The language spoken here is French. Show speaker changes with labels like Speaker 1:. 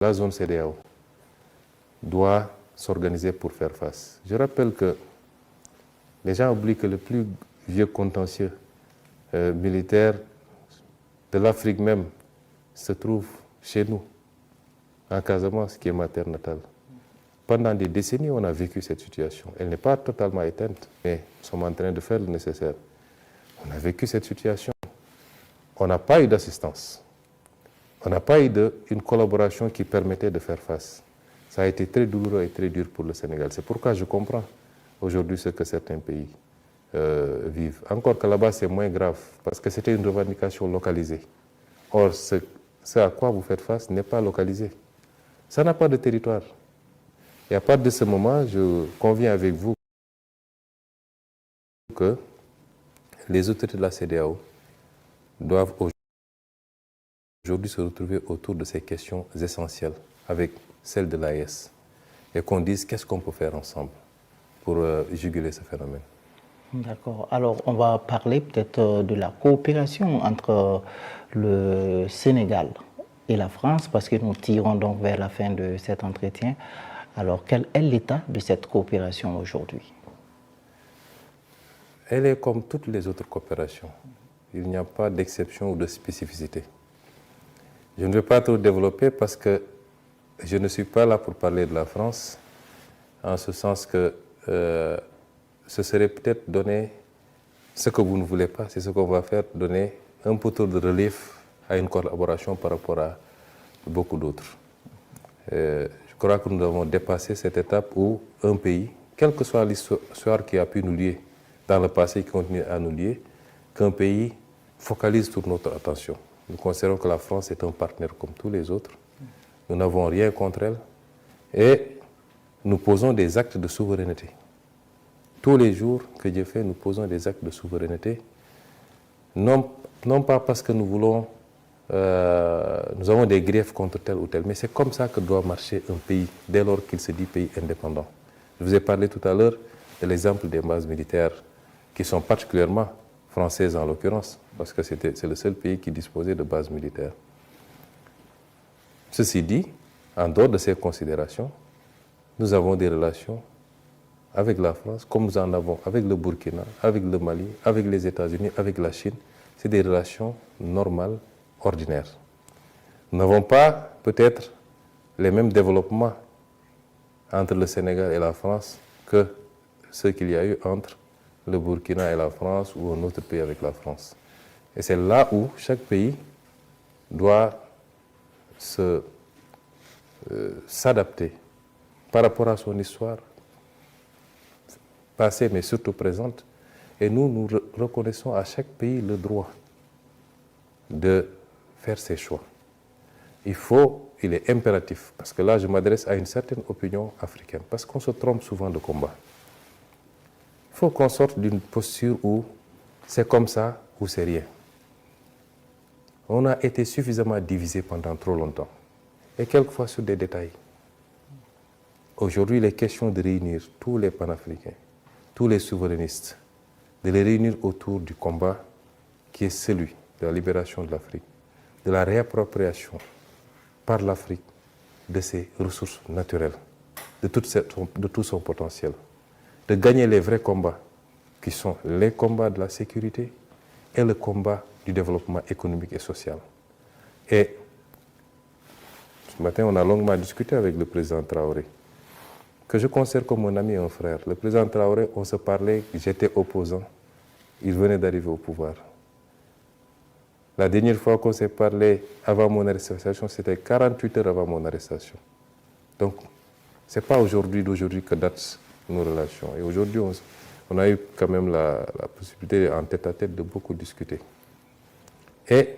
Speaker 1: la zone CEDEAO doit s'organiser pour faire face. Je rappelle que les gens oublient que le plus vieux contentieux militaire de l'Afrique même se trouve chez nous, en Casamance, qui est ma terre natale. Pendant des décennies, on a vécu cette situation. Elle n'est pas totalement éteinte, mais nous sommes en train de faire le nécessaire. On a vécu cette situation. On n'a pas eu d'assistance. On n'a pas eu une collaboration qui permettait de faire face. Ça a été très douloureux et très dur pour le Sénégal. C'est pourquoi je comprends aujourd'hui ce que certains pays vivent. Encore que là-bas, c'est moins grave, parce que c'était une revendication localisée. Or, ce à quoi vous faites face n'est pas localisé. Ça n'a pas de territoire. Et à partir de ce moment, je conviens avec vous que les autorités de la CEDEAO doivent aujourd'hui se retrouver autour de ces questions essentielles, avec celle de l'AES, et qu'on dise qu'est-ce qu'on peut faire ensemble pour juguler ce phénomène.
Speaker 2: D'accord. Alors, on va parler peut-être de la coopération entre le Sénégal et la France, parce que nous tirons donc vers la fin de cet entretien. Alors, quel est l'état de cette coopération aujourd'hui?
Speaker 1: Elle est comme toutes les autres coopérations. Il n'y a pas d'exception ou de spécificité. Je ne vais pas trop développer parce que je ne suis pas là pour parler de la France, en ce sens que ce serait peut-être donner ce que vous ne voulez pas, c'est ce qu'on va faire, donner un peu trop de relief à une collaboration par rapport à beaucoup d'autres. Je crois que nous avons dépassé cette étape où un pays, quelle que soit l'histoire qui a pu nous lier dans le passé, qui continue à nous lier, qu'un pays focalise toute notre attention. Nous considérons que la France est un partenaire comme tous les autres. Nous n'avons rien contre elle et nous posons des actes de souveraineté. Tous les jours que Dieu fait, nous posons des actes de souveraineté, non pas parce que nous voulons, nous avons des griefs contre tel ou tel, mais c'est comme ça que doit marcher un pays dès lors qu'il se dit pays indépendant. Je vous ai parlé tout à l'heure de l'exemple des bases militaires qui sont particulièrement françaises en l'occurrence, parce que c'est le seul pays qui disposait de bases militaires. Ceci dit, en dehors de ces considérations, nous avons des relations avec la France, comme nous en avons avec le Burkina, avec le Mali, avec les États-Unis, avec la Chine. C'est des relations normales, ordinaires. Nous n'avons pas peut-être les mêmes développements entre le Sénégal et la France que ceux qu'il y a eu entre le Burkina et la France ou un autre pays avec la France. Et c'est là où chaque pays doit s'adapter par rapport à son histoire, passée mais surtout présente. Et nous reconnaissons à chaque pays le droit de faire ses choix. Il est impératif, parce que là je m'adresse à une certaine opinion africaine, parce qu'on se trompe souvent de combat. Il faut qu'on sorte d'une posture où c'est comme ça ou c'est rien. On a été suffisamment divisé pendant trop longtemps, et quelquefois sur des détails. Aujourd'hui, il est question de réunir tous les panafricains, tous les souverainistes, de les réunir autour du combat qui est celui de la libération de l'Afrique, de la réappropriation par l'Afrique de ses ressources naturelles, de tout son potentiel, de gagner les vrais combats, qui sont les combats de la sécurité et le combat du développement économique et social. Et ce matin, on a longuement discuté avec le président Traoré, que je considère comme mon ami et un frère. Le président Traoré, on se parlait, j'étais opposant, il venait d'arriver au pouvoir. La dernière fois qu'on s'est parlé avant mon arrestation, c'était 48 heures avant mon arrestation. Donc, ce n'est pas d'aujourd'hui que datent nos relations. Et aujourd'hui, on a eu quand même la possibilité, en tête-à-tête, de beaucoup discuter. Et